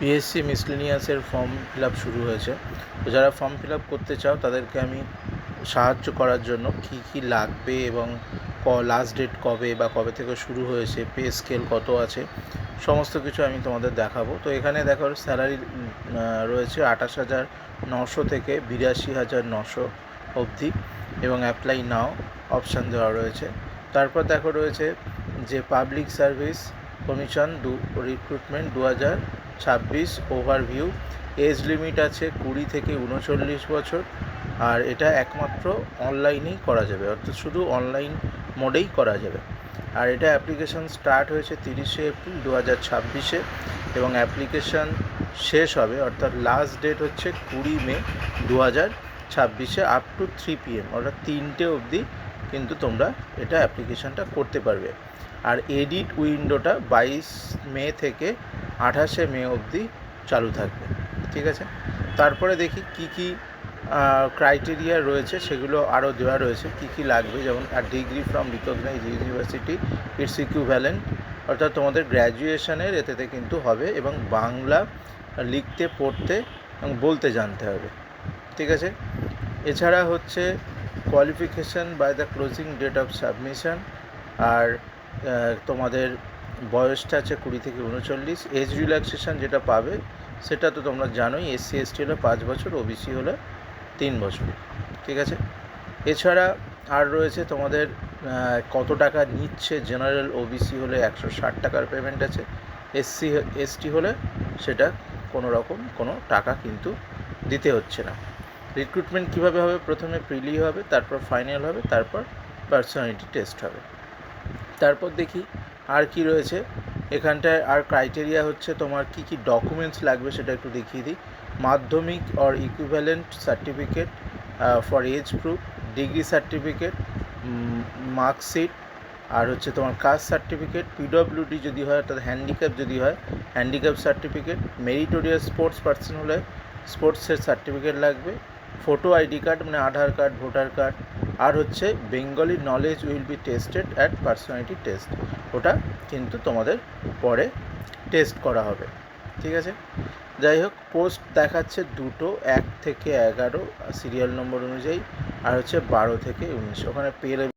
PSC মিসলেনিয়াসের form fill up শুরু হয়েছে। তো যারা ফর্ম ফিল আপ করতে চাও তাদেরকে আমি সাহায্য করার জন্য কী কী লাগবে এবং লাস্ট ডেট কবে বা কবে থেকে শুরু হয়েছে, পে স্কেল কত আছে, সমস্ত কিছু আমি তোমাদের দেখাবো। তো এখানে দেখো স্যালারি রয়েছে 28,900 থেকে 82,900 অবধি এবং অ্যাপ্লাই নাও অপশান দেওয়া রয়েছে। তারপর দেখো রয়েছে যে public service commission recruitment 2026 overview. Age limit আছে 20 থেকে 39 বছর, আর এটা একমাত্র অনলাইনেই করা যাবে, অর্থাৎ শুধু অনলাইন মোডেই করা যাবে। আর এটা অ্যাপ্লিকেশান স্টার্ট হয়েছে 30শে এপ্রিল 2026-এ এবং অ্যাপ্লিকেশান শেষ হবে, অর্থাৎ লাস্ট ডেট হচ্ছে 20 মে 2026-এ আপ টু 3 PM, অর্থাৎ 3টে অবধি কিন্তু তোমরা এটা অ্যাপ্লিকেশানটা করতে পারবে। আর এডিট উইন্ডোটা 22 মে থেকে 28শে মে অবধি চালু থাকবে, ঠিক আছে। তারপরে দেখি কি কি ক্রাইটেরিয়া রয়েছে, সেগুলো আরও দেওয়া রয়েছে কী কী লাগবে। যেমন আর degree from recognised university it's equivalent, অর্থাৎ তোমাদের গ্র্যাজুয়েশনের এতে কিন্তু হবে এবং বাংলা লিখতে, পড়তে এবং বলতে জানতে হবে, ঠিক আছে। এছাড়া হচ্ছে qualification by the closing date of submission, আর তোমাদের বয়সটা আছে 20 থেকে 39। এজ রিল্যাক্সেশন যেটা পাবে সেটা তো তোমরা জানোই, SC ST হলে 5 বছর, OBC হলে 3 বছর, ঠিক আছে। এছাড়া আর রয়েছে তোমাদের কত টাকা নিচ্ছে। জেনারেল OBC হলে 160 টাকার পেমেন্ট আছে, SC ST হলে সেটা কোনো রকম কোনো টাকা কিন্তু দিতে হচ্ছে না। রিক্রুটমেন্ট কীভাবে হবে, প্রথমে প্রিলি হবে, তারপর ফাইনাল হবে, তারপর পার্সোনালিটি টেস্ট হবে। তারপর দেখি আর কি রয়েছে এখানটায়। আর ক্রাইটেরিয়া হচ্ছে তোমার কি কি ডকুমেন্টস লাগবে সেটা একটু দেখিয়ে দিই। Madhyamik or equivalent certificate for age proof, degree certificate, marksheet, আর হচ্ছে তোমার কাস্ট সার্টিফিকেট, PWD যদি হয়, অর্থাৎ হ্যান্ডিক্যাপ যদি হয় handicap certificate, meritorious sports person হলে স্পোর্টসের সার্টিফিকেট লাগবে, ফটো আইডি কার্ড মানে আধার কার্ড, ভোটার কার্ড, আর হচ্ছে Bengali knowledge will be tested at personality test, ওটা কিন্তু তোমাদের পরে টেস্ট করা হবে, ঠিক আছে। যাই হোক, পোস্ট দেখাচ্ছে দুটো, 1 থেকে 11 সিরিয়াল নম্বর অনুযায়ী, আর হচ্ছে 12 থেকে 19। ওখানে পে